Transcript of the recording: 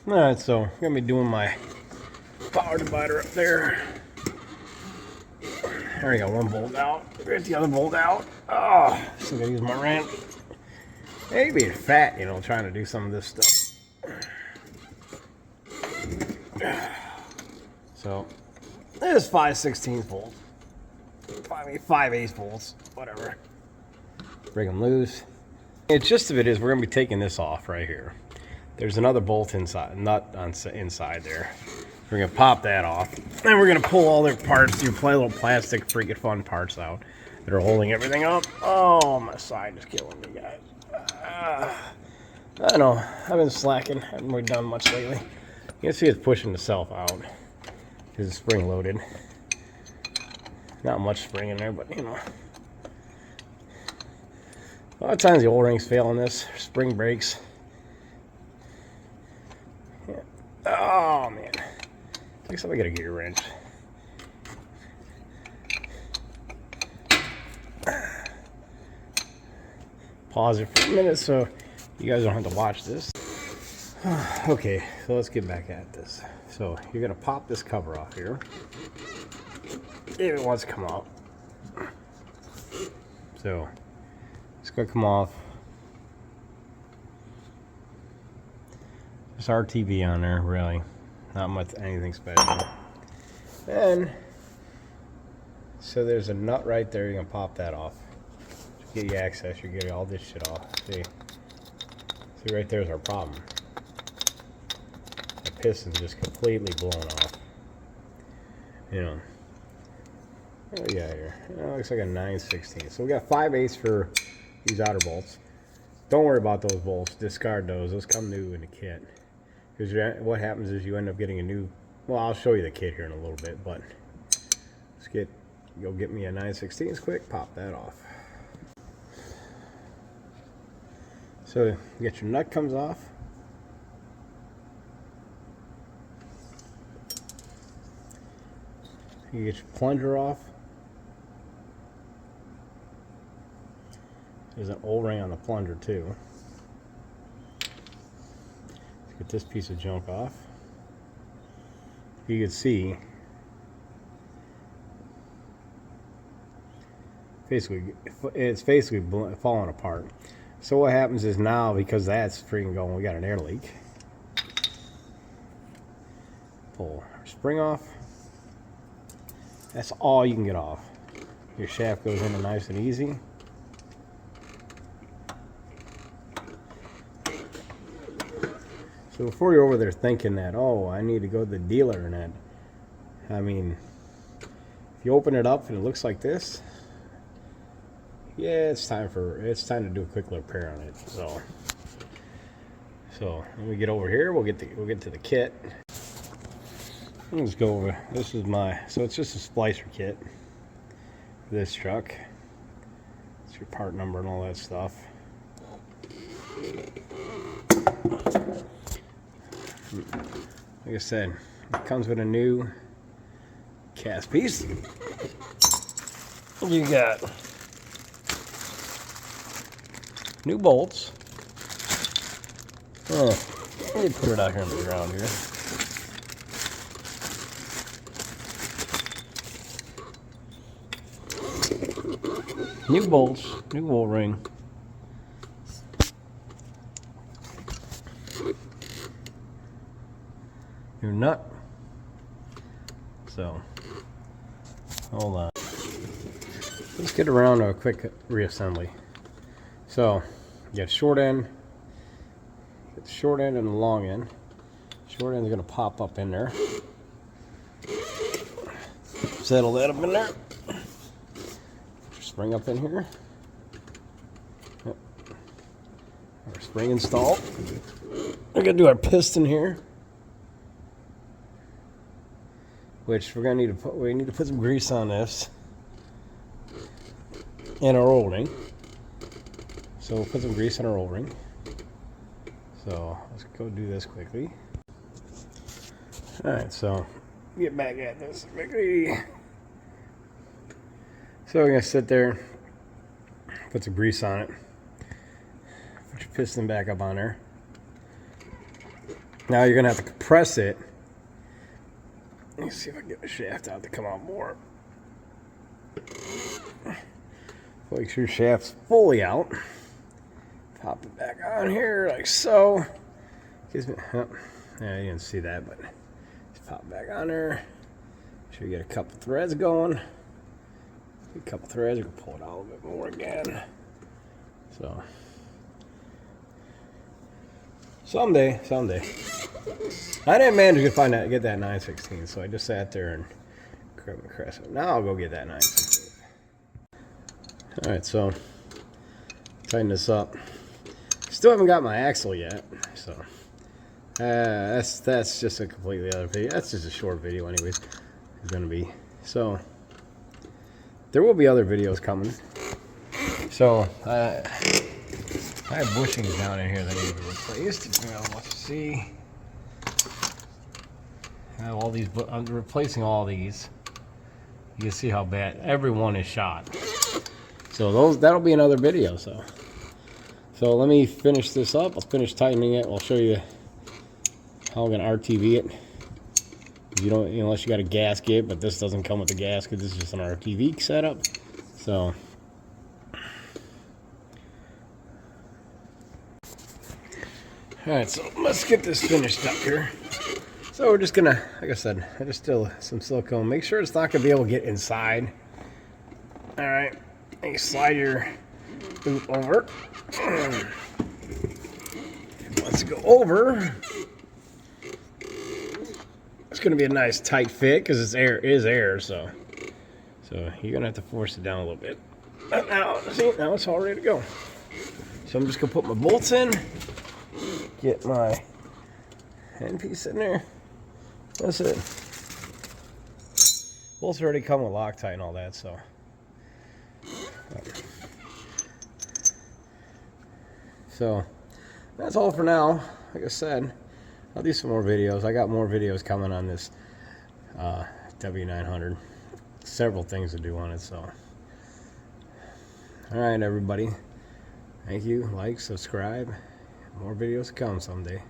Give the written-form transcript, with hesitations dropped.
Alright, so I'm going to be doing my power divider up there. I already got one bolt out. Get the other bolt out. Oh, still got to use my wrench. Hey, being fat, you know, trying to do some of this stuff. So, there's 5/16 bolts. 5/8 bolts, whatever. Break them loose. The gist of it is we're going to be taking this off right here. There's another bolt inside, nut inside there. We're going to pop that off. Then we're going to pull all their parts, your little plastic freaking fun parts out that are holding everything up. Oh, my side is killing me, guys. I don't know. I've been slacking. I haven't really done much lately. You can see it's pushing itself out because it's spring loaded. Not much spring in there, but you know. A lot of times the O-rings fail on this. Spring breaks. Yeah. Oh, man. Looks like I got a gear wrench. Pause it for a minute so you guys don't have to watch this. Okay, so let's get back at this. So you're going to pop this cover off here. If it wants to come out. So it's going to come off. There's RTV on there, really. Not much anything special. And so there's a nut right there. You're going to pop that off. Get you access, you get all this shit off. See right there's our problem. The piston's just completely blown off. You know. Oh yeah, here. It looks like a 9/16. So we got 5/8 for these outer bolts. Don't worry about those bolts. Discard those. Those come new in the kit. Because what happens is you end up getting a new. Well, I'll show you the kit here in a little bit, but go get me a 9/16 quick. Pop that off. So you get your nut comes off. You get your plunger off. There's an O-ring on the plunger too. Let's get this piece of junk off. You can see it's basically falling apart. So what happens is now, because that's freaking going, we got an air leak. Pull our spring off. That's all you can get off. Your shaft goes in nice and easy. So before you're over there thinking that, oh, I need to go to the dealer and that, I mean, if you open it up and it looks like this, yeah, it's time to do a quick repair on it. So when we get over here, we'll get to the kit. Let's go over. This is so it's just a splicer kit for this truck. It's your part number and all that stuff. Like I said, it comes with a new cast piece. You got new bolts. Oh, let me put it out here on the ground here. New bolts, new O-ring. Your nut. So, hold on. Let's get around to a quick reassembly. So, you got short end. Get the short end and the long end. Short end is going to pop up in there. Settle that up in there. Spring up in here. Yep. Our spring installed. We're going to do our piston here. Which we're going to need to put some grease on this. And our O-ring. So we'll put some grease on our O-ring. So let's go do this quickly. Alright, so get back at this quickly. So we're going to sit there, put some grease on it, put your piston back up on there. Now you're gonna have to compress it. Let me see if I can get the shaft out to come out more. Make sure your shaft's fully out. Pop it back on here like so. Gives me, oh, yeah, you didn't see that, but just pop it back on there. Make sure you get a couple threads going. A couple threads, you can pull it out a little bit more again. So someday. I didn't manage to get that 9/16, so I just sat there and grabbed my crescent. Now I'll go get that 9/16. All right, so tighten this up. Still haven't got my axle yet, so that's just a completely other video. That's just a short video, anyways. It's gonna be so. There will be other videos coming. So I have bushings down in here that need to be replaced. Let's see. I have all these. I'm replacing all these. You can see how bad every one is shot. So that'll be another video. So let me finish this up. I'll finish tightening it. I'll show you how I'm gonna RTV it. You don't, unless you got a gasket, but this doesn't come with a gasket. This is just an RTV setup. So all right, so let's get this finished up here. So we're just gonna, like I said, I just still some silicone. Make sure it's not gonna be able to get inside. All right, and you slide your boot over. Let's go over. It's gonna be a nice tight fit because it's air, so you're gonna have to force it down a little bit. But now, see, now it's all ready to go. So I'm just gonna put my bolts in, get my hand piece in there. That's it. Bolts already come with Loctite and all that, so. So that's all for now. Like I said, I'll do some more videos. I got more videos coming on this W900. Several things to do on it, so. All right, everybody. Thank you. Like, subscribe. More videos to come someday.